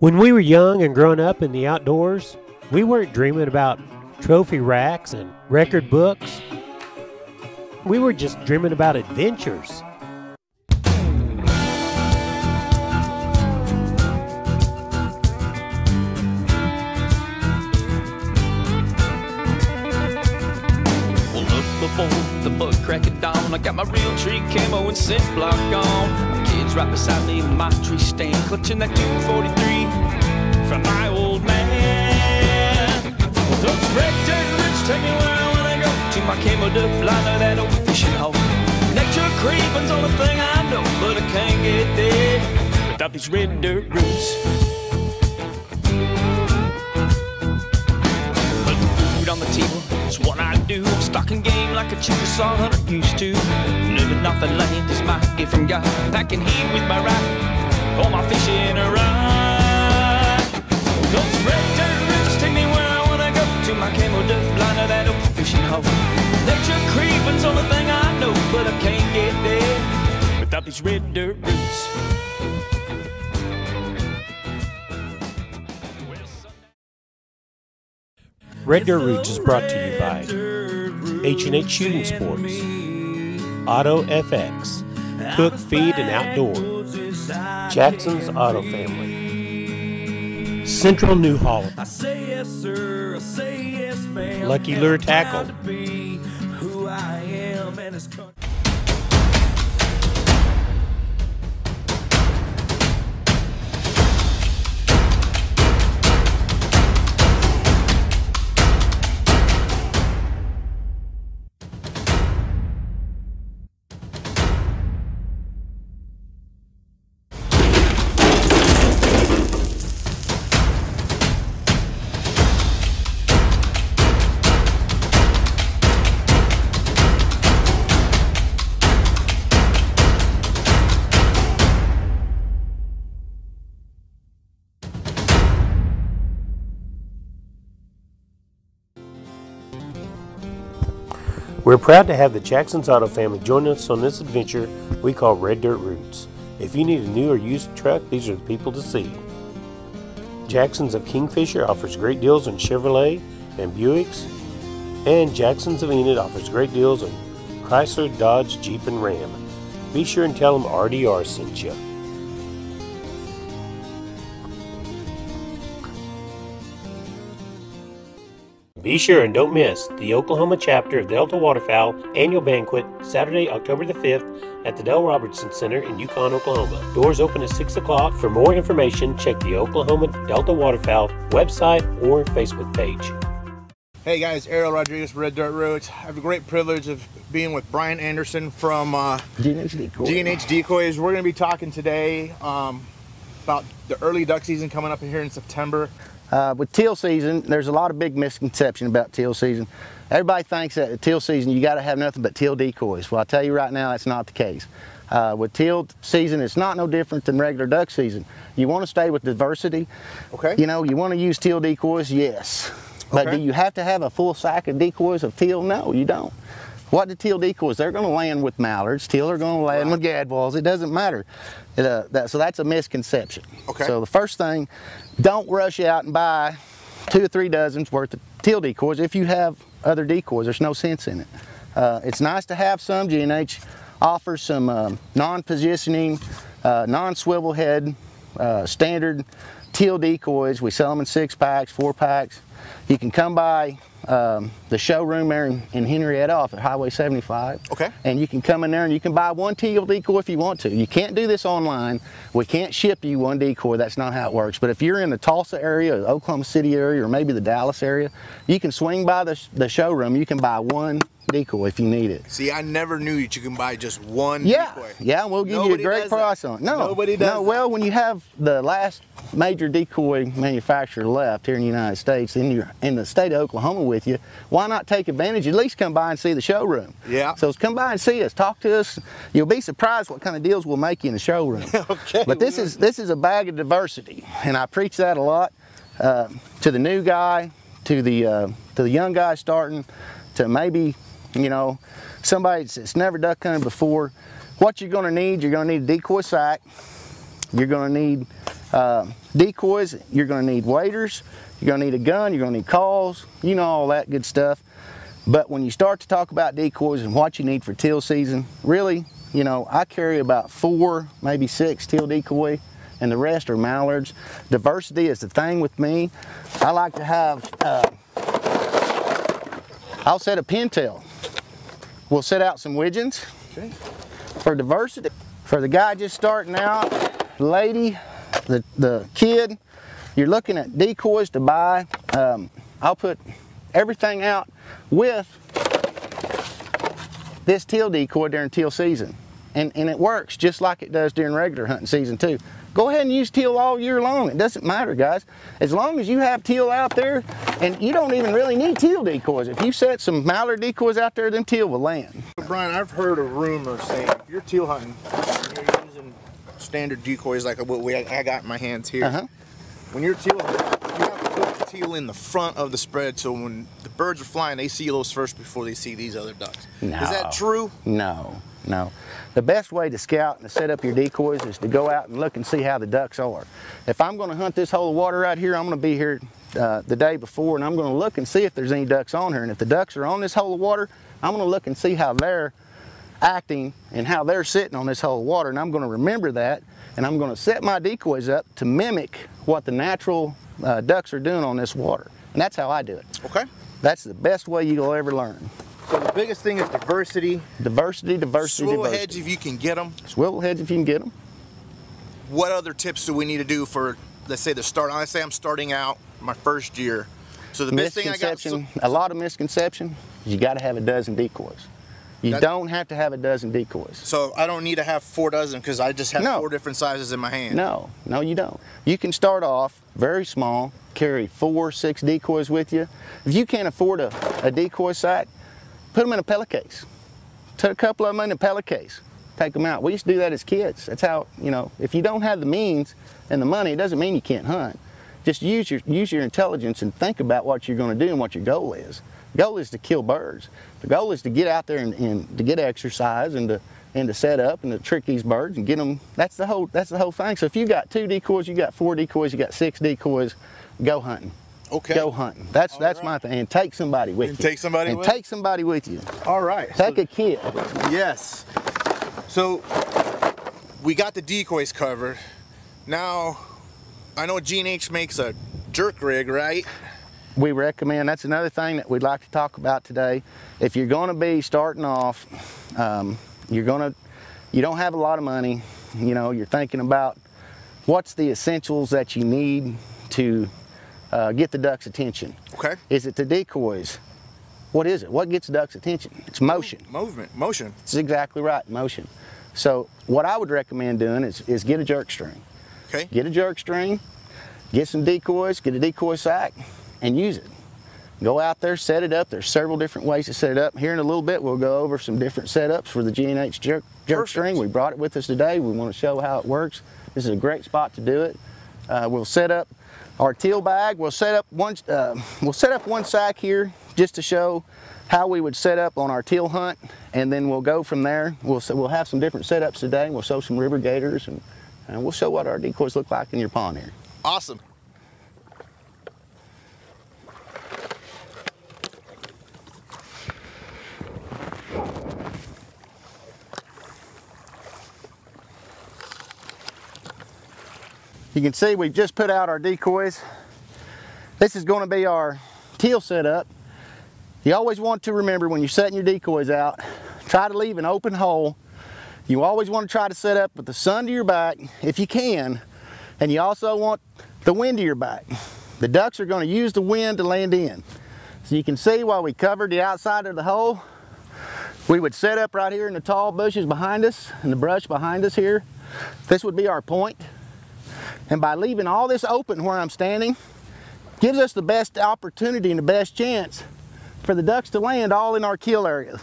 When we were young and growing up in the outdoors, we weren't dreaming about trophy racks and record books. We were just dreaming about adventures. Before the bug crack of dawn, I got my real tree camo and scent block on. My kids right beside me in my tree stand, clutching that 243 from my old man. Those red dirt roots take me where I wanna go, to my camo duck liner, that old fishing hole. Nature craving's the only thing I know, but I can't get there without these red dirt roots. Put food on the table, it's what I do. I'm stalking game like a Chickasaw hunter used to. Living off the land is my gift from God. Packing heat with my rifle, all my fishing rod. Those red dirt roots take me where I wanna go, to my camo duck liner, that old fishing hole. Nature creeping's the only thing I know, but I can't get there without these red dirt roots. Red Dirt Roots is brought to you by H&H Shooting Sports, Auto FX, Cook, Feed, and Outdoor, Jackson's Auto Family, Central New Holland, Lucky Lure Tackle, We're proud to have the Jackson's Auto Family join us on this adventure we call Red Dirt Roots. If you need a new or used truck, these are the people to see. Jackson's of Kingfisher offers great deals on Chevrolet and Buicks, and Jackson's of Enid offers great deals on Chrysler, Dodge, Jeep, and Ram. Be sure and tell them RDR sent you. Be sure and don't miss the Oklahoma chapter of Delta Waterfowl annual banquet Saturday, October the 5th at the Del Robertson Center in Yukon, Oklahoma. Doors open at 6 o'clock. For more information, check the Oklahoma Delta Waterfowl website or Facebook page. Hey guys, Ariel Rodriguez, Red Dirt Roots. I have the great privilege of being with Brian Anderson from G&H Decoys. G&H Decoys. We're going to be talking today about the early duck season coming up here in September. With teal season, there's a lot of big misconception about teal season. Everybody thinks that at teal season you got to have nothing but teal decoys. Well, I'll tell you right now, that's not the case. With teal season, it's not no different than regular duck season. You want to stay with diversity. Okay. You know, you want to use teal decoys, yes. But do you have to have a full sack of decoys of teal? No, you don't. What do teal decoys? They're going to land with mallards. Teal are going to land with gadwalls. It doesn't matter. So that's a misconception. Okay. So the first thing, don't rush out and buy 2 or 3 dozens worth of teal decoys. If you have other decoys, there's no sense in it. It's nice to have some. G&H offers some non-positioning, non-swivel head, standard teal decoys. We sell them in 6-packs, 4-packs. You can come by the showroom there in Henrietta off at Highway 75. Okay. And you can come in there and you can buy 1 teal decoy if you want to. You can't do this online. We can't ship you 1 decoy. That's not how it works. But if you're in the Tulsa area, the Oklahoma City area, or maybe the Dallas area, you can swing by the showroom. You can buy 1 decoy if you need it. See, I never knew that you can buy just 1 Yeah, decoy. yeah, we'll give you a great price on it. No, nobody does that. Well, when you have the last major decoy manufacturer left here in the United States, in the state of Oklahoma with you, why not take advantage? At least come by and see the showroom. Yeah. So come by and see us, talk to us. You'll be surprised what kind of deals we'll make you in the showroom. Okay. But this is a bag of diversity, and I preach that a lot to the new guy, to the young guy starting, to maybe, you know, somebody that's never duck hunted before. What you're going to need a decoy sack. You're going to need Decoys, you're going to need waders, you're going to need a gun, you're going to need calls, you know, all that good stuff. But when you start to talk about decoys and what you need for teal season, really, you know, I carry about 4, maybe 6 teal decoy, and the rest are mallards. Diversity is the thing with me. I like to have, I'll set a pintail. We'll set out some widgeons. Okay. For diversity. For the guy just starting out, the lady, the kid, you're looking at decoys to buy. I'll put everything out with this teal decoy during teal season. And it works just like it does during regular hunting season too. Go ahead and use teal all year long. It doesn't matter, guys. As long as you have teal out there, and you don't even really need teal decoys. If you set some mallard decoys out there, them teal will land. Brian, I've heard a rumor saying if you're teal hunting, you're using standard decoys like what I got in my hands here. When you're teal hunting, you have to put the teal in the front of the spread so when the birds are flying, they see those first before they see these other ducks. No. Is that true? No, no. The best way to scout and to set up your decoys is to go out and look and see how the ducks are. If I'm going to hunt this hole of water right here, I'm going to be here the day before, and I'm going to look and see if there's any ducks on here. And if the ducks are on this hole of water, I'm going to look and see how they're acting and how they're sitting on this hole of water, and I'm going to remember that, and I'm going to set my decoys up to mimic what the natural ducks are doing on this water. And that's how I do it. Okay. That's the best way you'll ever learn. So the biggest thing is diversity. Diversity, diversity, Swivel diversity. heads if you can get them. Swivel heads if you can get them. What other tips do we need to do for, let's say let's say I'm starting out my first year. So the best thing I got. A lot of misconception is you got to have a dozen decoys. You don't have to have a dozen decoys. So I don't need to have 4 dozen because I just have 4 different sizes in my hand. No, no you don't. You can start off very small, carry 4, 6 decoys with you. If you can't afford a decoy sack, put them in a pellet case. Put a couple of them in a pellet case. Take them out. We used to do that as kids. That's how, you know, if you don't have the means and the money, it doesn't mean you can't hunt. Just use your intelligence and think about what you're going to do and what your goal is. The goal is to kill birds. The goal is to get out there and to get exercise and to set up and to trick these birds and get them. That's the whole thing. So if you got 2 decoys, you got 4 decoys, you got 6 decoys, go hunting. Okay. Go hunting. That's my thing. And take somebody with you. Take somebody with? Take somebody with you. All right. Take a kid. Yes. So we got the decoys covered. Now I know G&H makes a jerk rig, right? We recommend, that's another thing that we'd like to talk about today. If you're going to be starting off, you don't have a lot of money, you know, you're thinking about what's the essentials that you need to get the duck's attention. Okay. Is it the decoys? What is it? What gets ducks' attention? It's motion. Movement. Motion. It's exactly right, motion. So what I would recommend doing is get a jerk string. Okay. Get a jerk string, get some decoys, get a decoy sack, and use it. Go out there, set it up. There's several different ways to set it up. Here in a little bit, we'll go over some different setups for the G&H jerk string. We brought it with us today. We want to show how it works. This is a great spot to do it. We'll set up our teal bag. We'll set up one sack here just to show how we would set up on our teal hunt, and then we'll go from there. We'll have some different setups today. We'll show some river gators, and we'll show what our decoys look like in your pond here. Awesome. You can see we've just put out our decoys. This is going to be our teal setup. You always want to remember when you're setting your decoys out, try to leave an open hole. You always want to try to set up with the sun to your back if you can, and you also want the wind to your back. The ducks are going to use the wind to land in. So you can see while we covered the outside of the hole, we would set up right here in the tall bushes behind us and the brush behind us here. This would be our point. And by leaving all this open where I'm standing, gives us the best opportunity and the best chance for the ducks to land all in our kill area.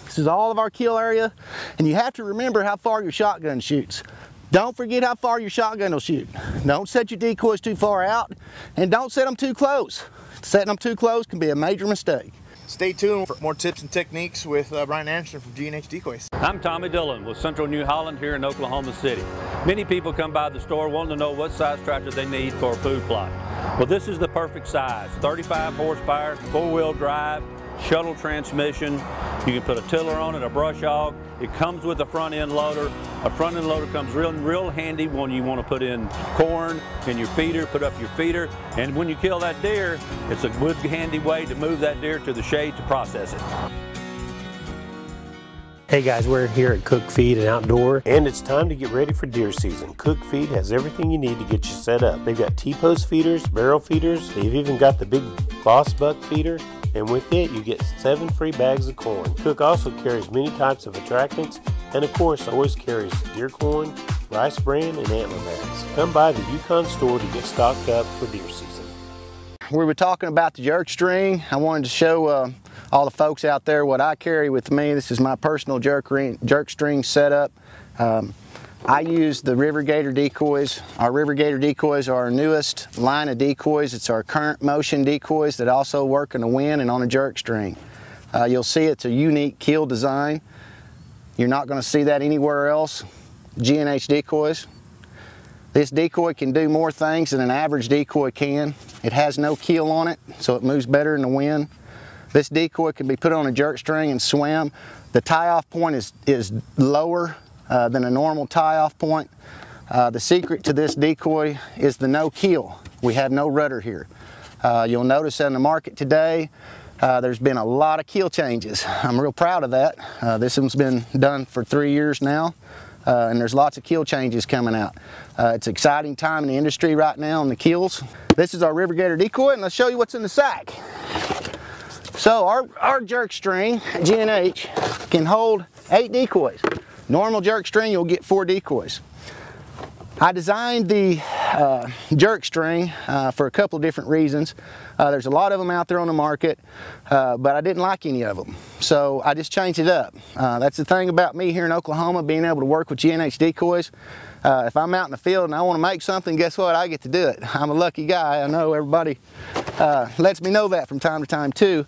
This is all of our kill area, and you have to remember how far your shotgun shoots. Don't forget how far your shotgun will shoot. Don't set your decoys too far out, and don't set them too close. Setting them too close can be a major mistake. Stay tuned for more tips and techniques with Brian Anderson from G&H Decoys. I'm Tommy Dillon with Central New Holland here in Oklahoma City. Many people come by the store wanting to know what size tractor they need for a food plot. Well, this is the perfect size. 35 horsepower, 4-wheel drive, shuttle transmission. You can put a tiller on it, a brush hog. It comes with a front end loader. A front end loader comes real handy when you want to put in corn in your feeder, put up your feeder. And when you kill that deer, it's a good handy way to move that deer to the shade to process it. Hey guys, we're here at Cook Feed and Outdoor, and it's time to get ready for deer season. Cook Feed has everything you need to get you set up. They've got T-post feeders, barrel feeders, they've even got the big Boss Buck feeder, and with it you get 7 free bags of corn. Cook also carries many types of attractants, and of course always carries deer corn, rice bran, and antler bags. Come by the Yukon store to get stocked up for deer season. We were talking about the jerk string. I wanted to show all the folks out there what I carry with me. This is my personal jerk string setup. I use the River Gator decoys. Our River Gator decoys are our newest line of decoys. It's our current motion decoys that also work in the wind and on a jerk string. You'll see it's a unique keel design. You're not going to see that anywhere else. G&H decoys. This decoy can do more things than an average decoy can. It has no keel on it, so it moves better in the wind. This decoy can be put on a jerk string and swim. The tie-off point is lower than a normal tie-off point. The secret to this decoy is the no keel. We have no rudder here. You'll notice in the market today, there's been a lot of keel changes. I'm real proud of that. This one's been done for 3 years now, and there's lots of keel changes coming out. It's an exciting time in the industry right now on the keels. This is our River Gator decoy, and I'll show you what's in the sack. So our jerk string, G&H, can hold 8 decoys. Normal jerk string, you'll get 4 decoys. I designed the jerk string for a couple of different reasons. There's a lot of them out there on the market, but I didn't like any of them. So I just changed it up. That's the thing about me here in Oklahoma, being able to work with G&H decoys. If I'm out in the field and I want to make something, guess what? I get to do it. I'm a lucky guy. I know everybody lets me know that from time to time too.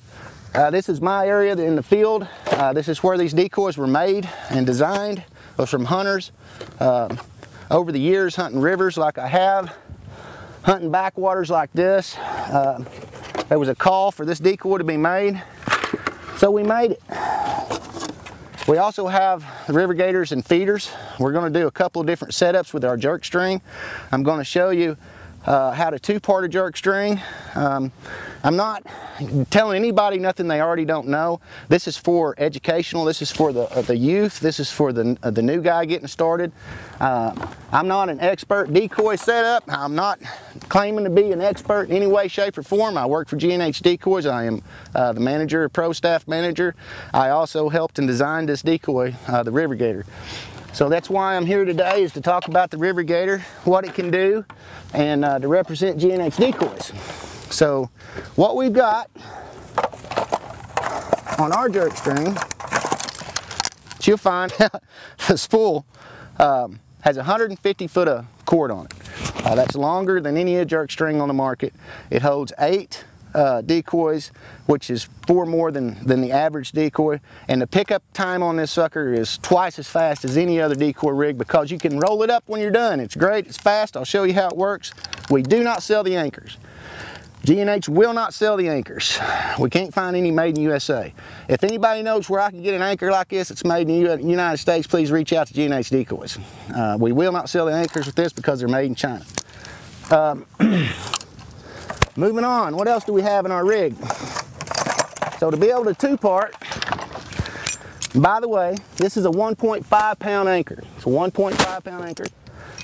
This is my area in the field. This is where these decoys were made and designed. It was from hunters. Over the years, hunting rivers like I have, hunting backwaters like this, there was a call for this decoy to be made, so we made it. We also have the River Gators and feeders. We're going to do a couple of different setups with our jerk string. I'm going to show you how to 2-part a jerk string. I'm not telling anybody nothing they already don't know. This is for educational. This is for the youth. This is for the new guy getting started. I'm not an expert decoy setup. I'm not claiming to be an expert in any way, shape, or form. I work for G&H Decoys. I am the manager, pro staff manager. I also helped and designed this decoy, the River Gator. So that's why I'm here today, is to talk about the River Gator, what it can do, and to represent G&H Decoys. So what we've got on our jerk string, you'll find the spool has 150 foot of cord on it. That's longer than any jerk string on the market. It holds 8 decoys, which is 4 more than the average decoy, and the pickup time on this sucker is twice as fast as any other decoy rig, because you can roll it up when you're done. It's great, it's fast. I'll show you how it works. We do not sell the anchors. G&H will not sell the anchors. We can't find any made in USA. If anybody knows where I can get an anchor like this that's made in the United States, please reach out to G&H Decoys. We will not sell the anchors with this because they're made in China. Moving on, what else do we have in our rig? So to be able to 2-part, by the way, this is a 1.5 pound anchor. It's a 1.5 pound anchor.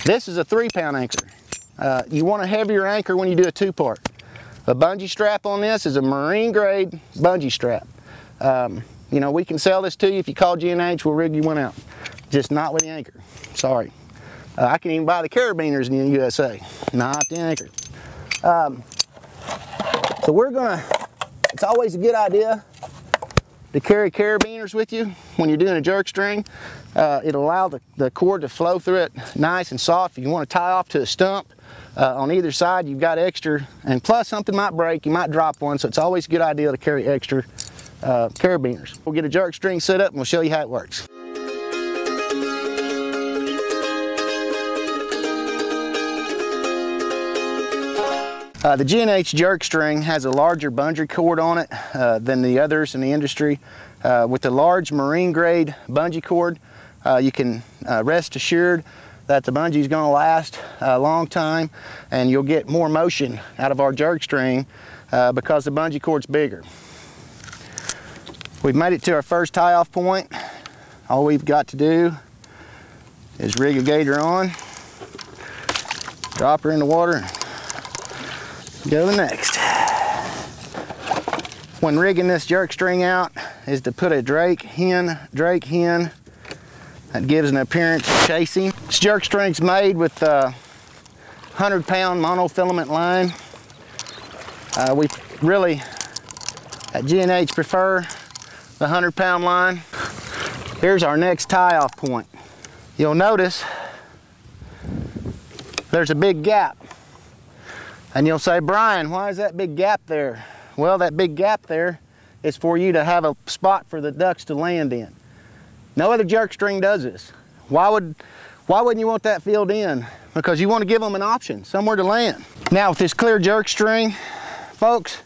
This is a 3 pound anchor. You want a heavier anchor when you do a 2-part. The bungee strap on this is a marine grade bungee strap. You know, we can sell this to you. If you call G&H, we'll rig you one out. Just not with the anchor, sorry. I can even buy the carabiners in the USA, not the anchor. So we're gonna, it's always a good idea to carry carabiners with you when you're doing a jerk string. It'll allow the cord to flow through it nice and soft. If you want to tie off to a stump on either side, you've got extra, and plus something might break, you might drop one, so it's always a good idea to carry extra carabiners. We'll get a jerk string set up and we'll show you how it works. The G&H jerk string has a larger bungee cord on it than the others in the industry. With the large marine grade bungee cord, you can rest assured that the bungee is going to last a long time, and you'll get more motion out of our jerk string because the bungee cord's bigger. We've made it to our first tie-off point. All we've got to do is rig a gator on, drop her in the water, go to the next. When rigging this jerk string out is to put a drake hen. That gives an appearance of chasing. This jerk string's made with 100-pound monofilament line. We really, at G&H, prefer the 100-pound line. Here's our next tie-off point. You'll notice there's a big gap. And you'll say, Brian, why is that big gap there? Well, that big gap there is for you to have a spot for the ducks to land in. No other jerk string does this. Why wouldn't you want that filled in? Because you want to give them an option, somewhere to land. Now with this clear jerk string, folks,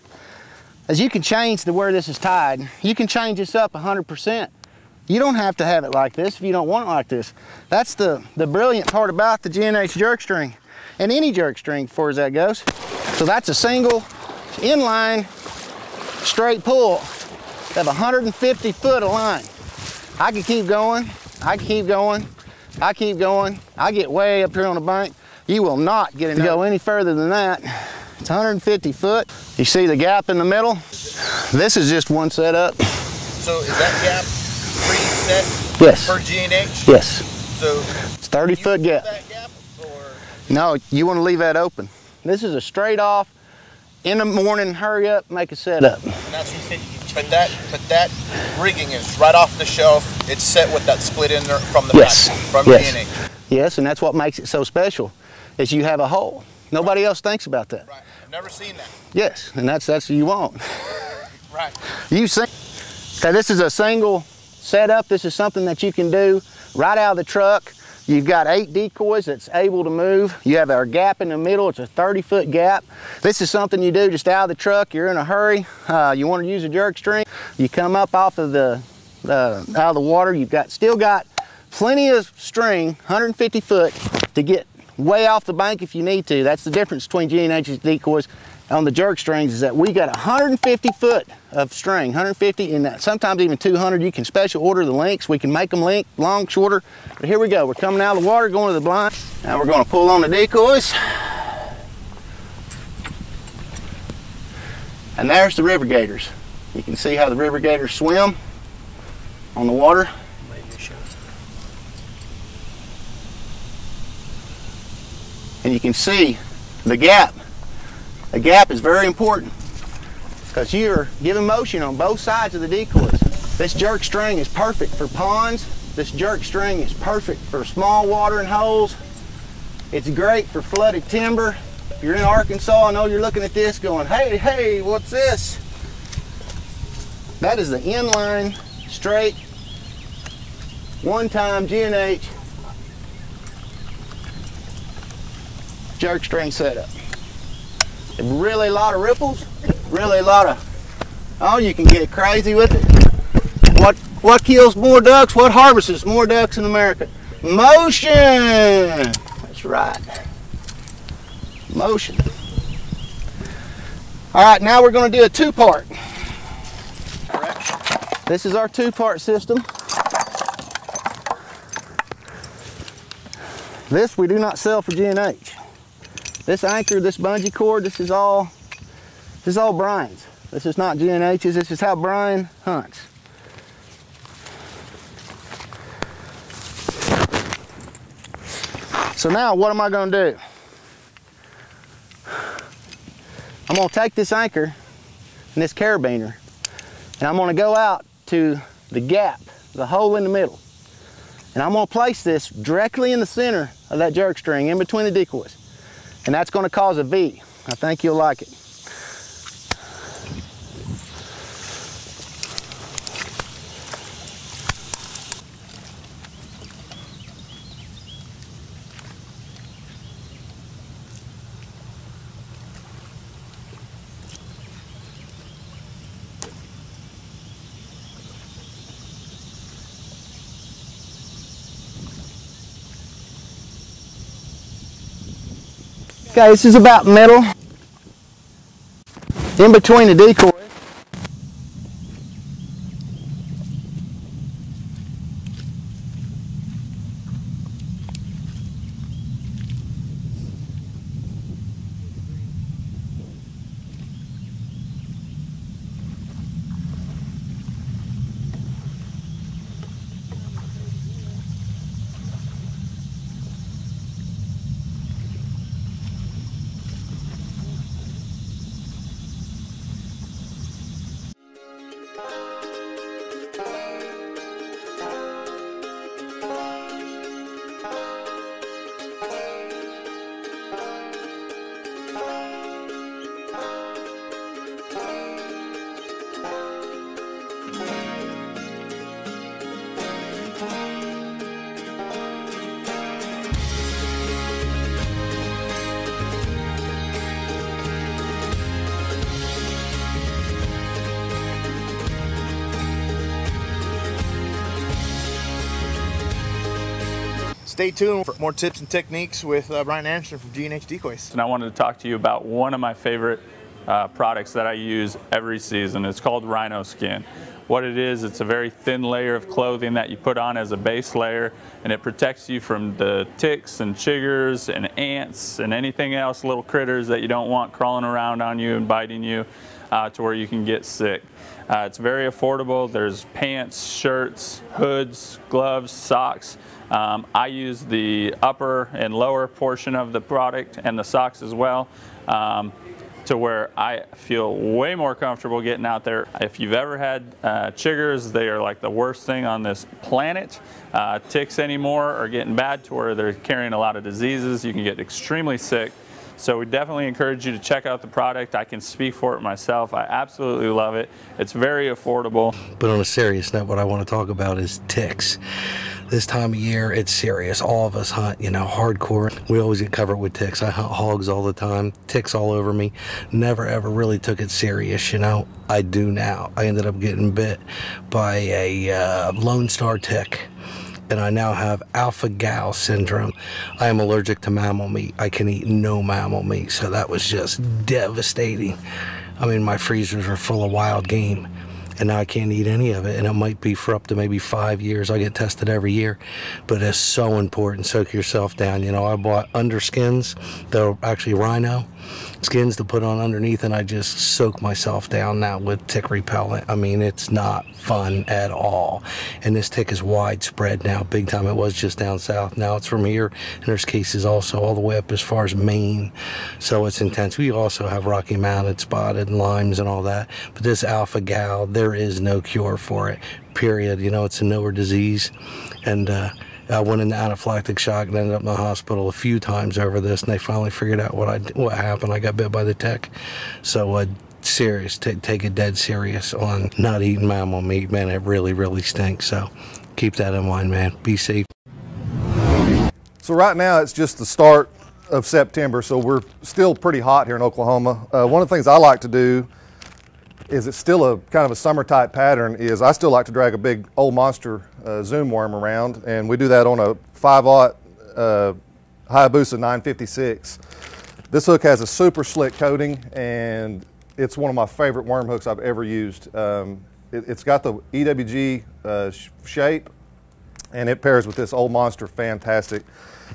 as you can change to where this is tied, you can change this up 100%. You don't have to have it like this if you don't want it like this. That's the brilliant part about the G&H jerk string, and any jerk string as far as that goes. So that's a single inline straight pull of 150 foot of line. I can keep going, I can keep going, I keep going. I get way up here on the bank. You will not get it to go any further than that. It's 150 foot. You see the gap in the middle? This is just one setup. So is that gap preset? Yes. For G&H? Yes. So it's 30-foot gap. That gap or? No, you want to leave that open. This is a straight off, in the morning, hurry up, make a setup. And that's what you said. But that rigging is right off the shelf. It's set with that split in there from the back, from G&H. Yes, and that's what makes it so special, is you have a hole. Nobody else thinks about that. Right. I've never seen that. Yes, and that's what you want. Right. You see, okay, this is a single setup. This is something that you can do right out of the truck. You've got 8 decoys that's able to move. You have our gap in the middle. It's a 30-foot gap. This is something you do just out of the truck. You're in a hurry. You want to use a jerk string. You come up off of out of the water. You've still got plenty of string, 150 foot, to get way off the bank if you need to. That's the difference between G&H's decoys on the jerk strings, is that we got 150 foot of string, 150, and sometimes even 200. You can special order the lengths. We can make them length, long, shorter. But here we go. We're coming out of the water, going to the blind. Now we're going to pull on the decoys. And there's the river gators. You can see how the river gators swim on the water. And you can see the gap. The gap is very important because you're giving motion on both sides of the decoys. This jerk string is perfect for ponds. This jerk string is perfect for small watering holes. It's great for flooded timber. If you're in Arkansas, I know you're looking at this going, hey, what's this? That is the inline, straight, one-time G&H jerk string setup. Really a lot of ripples, really a lot of, oh, you can get crazy with it. What kills more ducks? What harvests more ducks in America? Motion! That's right. Motion. All right, now we're going to do a two-part. This is our two-part system. This we do not sell for G&H. This anchor, this bungee cord, this is all Brian's. This is not G&H's. This is how Brian hunts. So now what am I going to do? I'm going to take this anchor and this carabiner, and I'm going to go out to the gap, the hole in the middle, and I'm going to place this directly in the center of that jerk string, in between the decoys, and that's going to cause a V. I think you'll like it. Okay, this is about middle, in between the decoy. Stay tuned for more tips and techniques with Brian Anderson from G&H Decoys. And I wanted to talk to you about one of my favorite products that I use every season. It's called Rhino Skin. What it is, it's a very thin layer of clothing that you put on as a base layer, and it protects you from the ticks and chiggers and ants and anything else, little critters that you don't want crawling around on you and biting you to where you can get sick. It's very affordable. There's pants, shirts, hoods, gloves, socks. I use the upper and lower portion of the product and the socks as well, to where I feel way more comfortable getting out there. If you've ever had chiggers, they are like the worst thing on this planet. Ticks anymore are getting bad to where they're carrying a lot of diseases. You can get extremely sick. So we definitely encourage you to check out the product. I can speak for it myself. I absolutely love it. It's very affordable. But on a serious note, what I want to talk about is ticks. This time of year, it's serious. All of us hunt, you know, hardcore. We always get covered with ticks. I hunt hogs all the time, ticks all over me. Never ever really took it serious, you know. I do now. I ended up getting bit by a Lone Star tick, and I now have alpha-gal syndrome. I am allergic to mammal meat. I can eat no mammal meat, so that was just devastating. I mean, my freezers are full of wild game, and now I can't eat any of it, and it might be for up to maybe 5 years. I get tested every year, but it's so important. Soak yourself down. You know, I bought underskins. They're actually rhino skins to put on underneath, and I just soak myself down now with tick repellent. I mean, it's not fun at all. And this tick is widespread now, big time. It was just down south. Now it's from here, and there's cases also all the way up as far as Maine. So it's intense. We also have Rocky Mountain spotted and limes and all that. But this alpha-gal, there is no cure for it, period. You know, it's a knower disease. And I went into anaphylactic shock and ended up in the hospital a few times over this, and they finally figured out what happened. I got bit by the tick. So serious, take it dead serious on not eating mammal meat, man. It really, really stinks. So keep that in mind, man. Be safe. So right now it's just the start of September, so we're still pretty hot here in Oklahoma. One of the things I like to do is, it's still a kind of a summer type pattern, is I still like to drag a big old monster zoom worm around, and we do that on a 5/0 Hayabusa 956. This hook has a super slick coating, and it's one of my favorite worm hooks I've ever used. It's got the EWG shape, and it pairs with this old monster fantastic.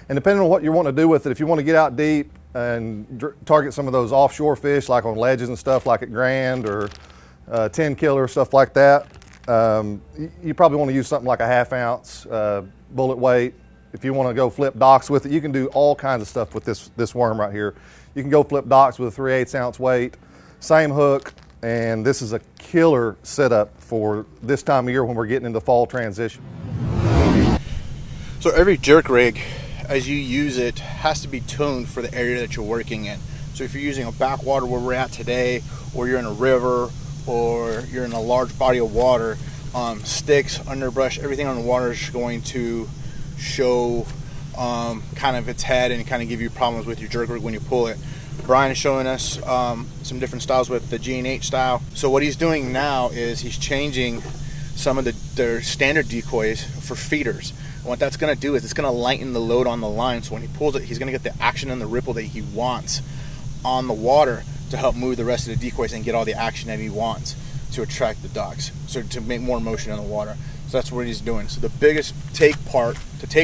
And depending on what you want to do with it, if you want to get out deep and target some of those offshore fish, like on ledges and stuff, like at Grand or 10 killer, stuff like that, you probably want to use something like a 1/2 ounce bullet weight. If you want to go flip docks with it, you can do all kinds of stuff with this worm right here. You can go flip docks with a 3/8 ounce weight, same hook, and this is a killer setup for this time of year when we're getting into fall transition. So every jerk rig, as you use it, has to be tuned for the area that you're working in. So if you're using a backwater where we're at today, or you're in a river, or you're in a large body of water, sticks, underbrush, everything on the water is going to show kind of its head and kind of give you problems with your jerk rig when you pull it. Brian is showing us some different styles with the G&H style. So what he's doing now is he's changing some of their standard decoys for feeders. And what that's going to do is it's going to lighten the load on the line, so when he pulls it, he's going to get the action and the ripple that he wants on the water to help move the rest of the decoys and get all the action that he wants to attract the ducks, so to make more motion in the water. So that's what he's doing. So the biggest take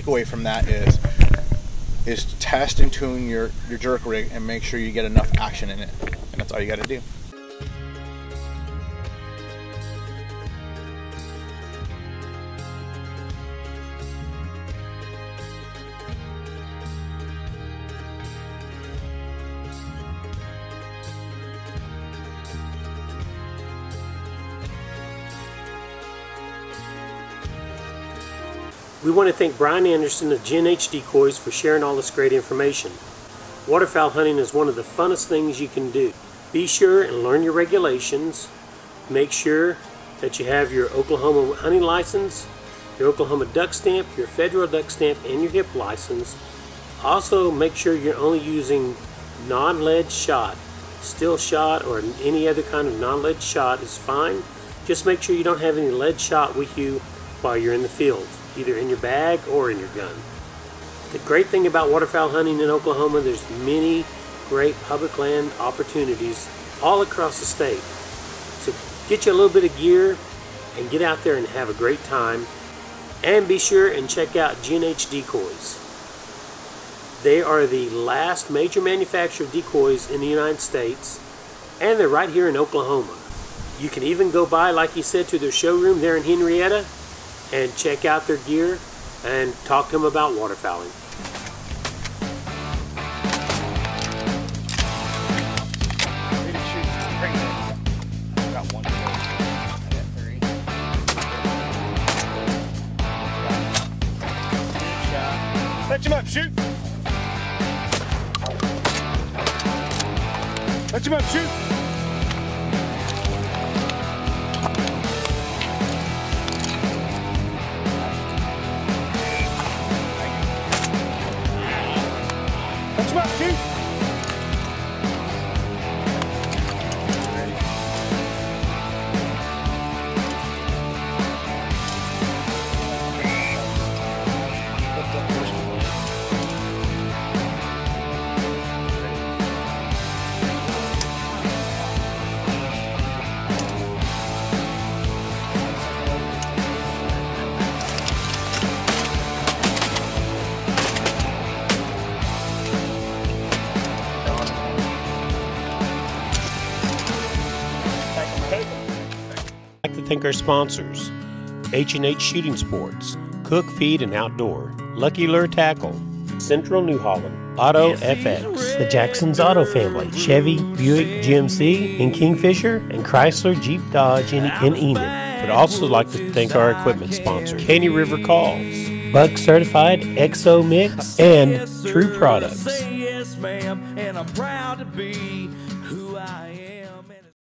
away from that is to test and tune your jerk rig and make sure you get enough action in it, and that's all you got to do. We want to thank Brian Anderson of G&H Decoys for sharing all this great information. Waterfowl hunting is one of the funnest things you can do. Be sure and learn your regulations. Make sure that you have your Oklahoma hunting license, your Oklahoma duck stamp, your federal duck stamp, and your HIP license. Also, make sure you're only using non-lead shot. Steel shot or any other kind of non-lead shot is fine. Just make sure you don't have any lead shot with you while you're in the field, either in your bag or in your gun. The great thing about waterfowl hunting in Oklahoma, there's many great public land opportunities all across the state. So get you a little bit of gear and get out there and have a great time. And be sure and check out G&H Decoys. They are the last major manufacturer of decoys in the United States, and they're right here in Oklahoma. You can even go by, like he said, to their showroom there in Henrietta and check out their gear and talk to them about waterfowling. Let him up, shoot! Let him up, shoot! Let him up, shoot! I'd like to thank our sponsors: H&H Shooting Sports, Cook Feed and Outdoor, Lucky Lure Tackle, Central New Holland, Auto FX, the Jackson's Auto Family, Chevy, Buick, GMC, and Kingfisher, and Chrysler, Jeep, Dodge, and Enid. I'd also like to thank our equipment sponsor, Caney River Calls, Buck Certified, XO Mix, and True Products. Yes, ma'am, and I'm proud to be